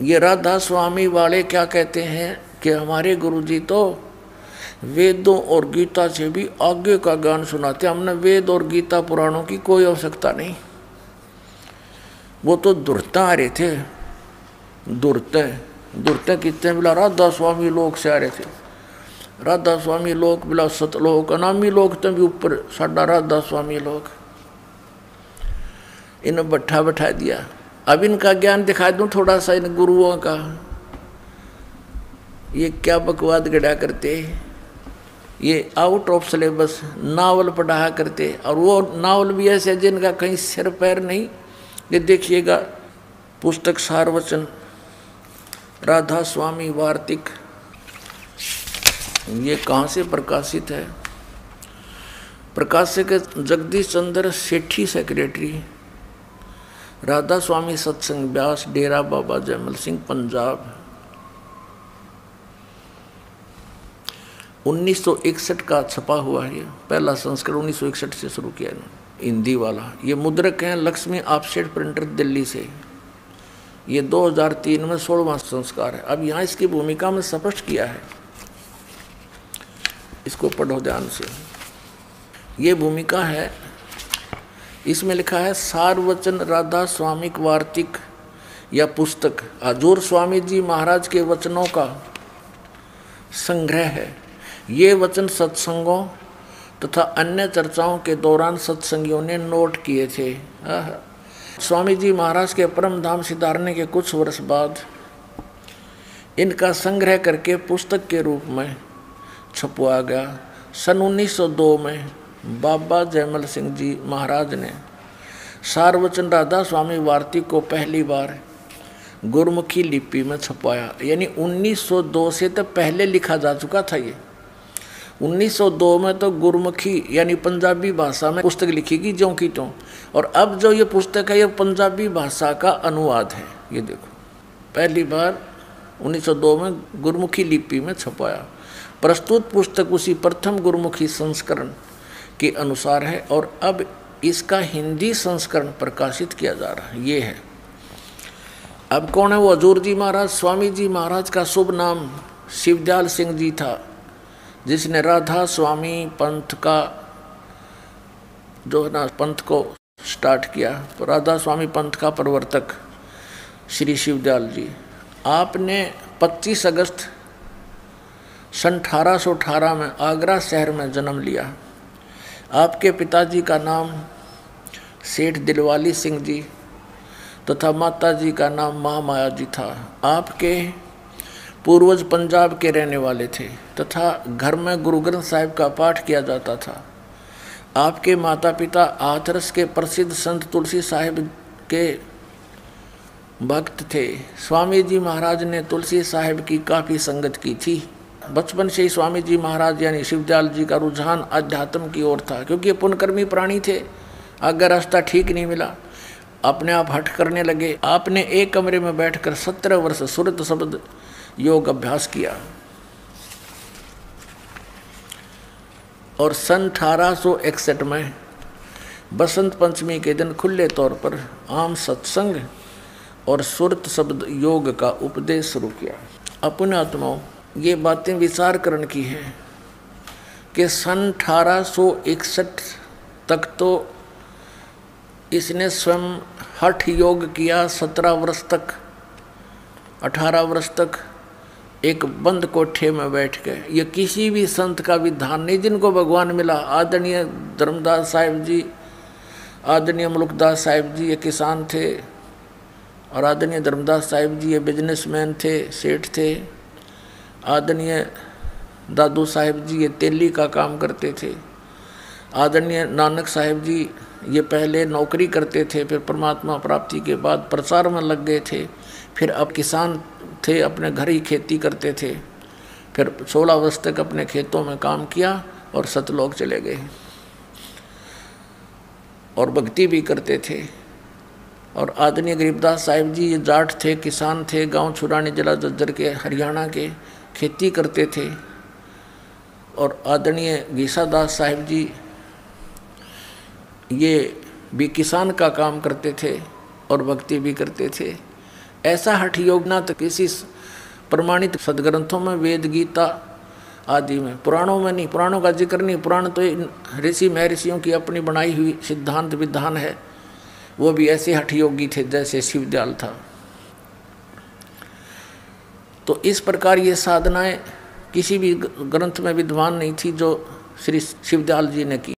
ये राधा स्वामी वाले क्या कहते हैं कि हमारे गुरुजी तो वेदों और गीता से भी आगे का ज्ञान सुनाते, हमने वेद और गीता पुराणों की कोई आवश्यकता नहीं। वो तो दुर्ता आ रहे थे, दुर्ते कितने बोला राधा स्वामी लोग से आ रहे थे। राधा स्वामी लोग बोला सतलोक अनामी लोग तो भी ऊपर साडा राधा स्वामी लोग, इन्हें बैठा दिया। अब इनका ज्ञान दिखा दूं थोड़ा सा इन गुरुओं का, ये क्या बकवाद गढ़ा करते, ये आउट ऑफ सिलेबस नावल पढ़ा करते, और वो नावल भी ऐसे जिनका कहीं सिर पैर नहीं। ये देखिएगा पुस्तक सारवचन राधा स्वामी वार्तिक, ये कहाँ से प्रकाशित है? प्रकाशक जगदीश चंद्र सेठी सेक्रेटरी, राधा स्वामी सत्संग व्यास, डेरा बाबा जयमल सिंह, पंजाब। 1961 का छपा हुआ है। ये पहला संस्करण 1961 से शुरू किया है, हिंदी वाला। ये मुद्रक हैं लक्ष्मी ऑफसेट प्रिंटर दिल्ली से। ये 2003 में 16वां संस्कार है। अब यहाँ इसकी भूमिका में स्पष्ट किया है, इसको पढ़ो ध्यान से। ये भूमिका है, इसमें लिखा है सारवचन राधा स्वामिक वार्तिक या पुस्तक हजूर स्वामी जी महाराज के वचनों का संग्रह है। ये वचन सत्संगों तथा अन्य चर्चाओं के दौरान सत्संगियों ने नोट किए थे। स्वामी जी महाराज के परम धाम सिधारने के कुछ वर्ष बाद इनका संग्रह करके पुस्तक के रूप में छपवाया गया। सन 1902 में बाबा जयमल सिंह जी महाराज ने सारवचन राधा स्वामी वार्तिक को पहली बार गुरमुखी लिपि में छपवाया। यानी 1902 से तो पहले लिखा जा चुका था। ये 1902 में तो गुरमुखी यानी पंजाबी भाषा में पुस्तक लिखी गई ज्यों की त्यों, और अब जो ये पुस्तक है ये पंजाबी भाषा का अनुवाद है। ये देखो पहली बार 1902 में गुरमुखी लिपि में छपवाया। प्रस्तुत पुस्तक उसी प्रथम गुरमुखी संस्करण के अनुसार है और अब इसका हिंदी संस्करण प्रकाशित किया जा रहा है। ये है। अब कौन है वो? हजूर जी महाराज। स्वामी जी महाराज का शुभ नाम शिवदयाल सिंह जी था, जिसने राधा स्वामी पंथ का जो है ना पंथ को स्टार्ट किया। तो राधा स्वामी पंथ का प्रवर्तक श्री शिवदयाल जी, आपने 25 अगस्त सन 1818 में आगरा शहर में जन्म लिया। आपके पिताजी का नाम सेठ दिलवाली सिंह जी तथा माता जी का नाम महामाया जी था। आपके पूर्वज पंजाब के रहने वाले थे तथा घर में गुरु ग्रंथ साहिब का पाठ किया जाता था। आपके माता पिता हाथरस के प्रसिद्ध संत तुलसी साहिब के भक्त थे। स्वामी जी महाराज ने तुलसी साहिब की काफ़ी संगत की थी। बचपन से ही स्वामी जी महाराज यानी शिवदयाल जी का रुझान अध्यात्म की ओर था, क्योंकि ये पुण्यकर्मी प्राणी थे। अगर रास्ता ठीक नहीं मिला अपने आप हट करने लगे। आपने एक कमरे में बैठकर 17 वर्ष सुरत शब्द योग अभ्यास किया और सन 1861 में बसंत पंचमी के दिन खुले तौर पर आम सत्संग और सुरत शब्द योग का उपदेश शुरू किया। अपने आत्माओं ये बातें विचार करण की है कि सन 1861 तक तो इसने स्वयं हठ योग किया। 17 वर्ष तक 18 वर्ष तक एक बंद कोठे में बैठ के। ये किसी भी संत का विधान नहीं जिनको भगवान मिला। आदरणीय धर्मदास साहिब जी, आदरणीय मुल्कदास साहिब जी ये किसान थे, और आदरणीय धर्मदास साहिब जी ये बिजनेसमैन थे, सेठ थे। आदरणीय दादू साहिब जी ये तेली का काम करते थे। आदरणीय नानक साहिब जी ये पहले नौकरी करते थे, फिर परमात्मा प्राप्ति के बाद प्रचार में लग गए थे। फिर अब किसान थे, अपने घर ही खेती करते थे। फिर 16 वर्ष तक अपने खेतों में काम किया और सतलोक चले गए और भक्ति भी करते थे। और आदरणीय गरीबदास साहिब जी ये जाट थे, किसान थे, गांव छुरानी जिला जज्जर के हरियाणा के, खेती करते थे। और आदरणीय गीसादास साहिब जी ये भी किसान का काम करते थे और भक्ति भी करते थे। ऐसा हठ योग ना तो किसी प्रमाणित सदग्रंथों में, वेद गीता आदि में, पुराणों में नहीं। पुराणों का जिक्र नहीं, पुराण तो ऋषि महर्षियों की अपनी बनाई हुई सिद्धांत विधान है। वो भी ऐसे हठ योगी थे जैसे शिवदयाल था। तो इस प्रकार ये साधनाएं किसी भी ग्रंथ में विद्वान नहीं थी जो श्री शिवदयाल जी ने की।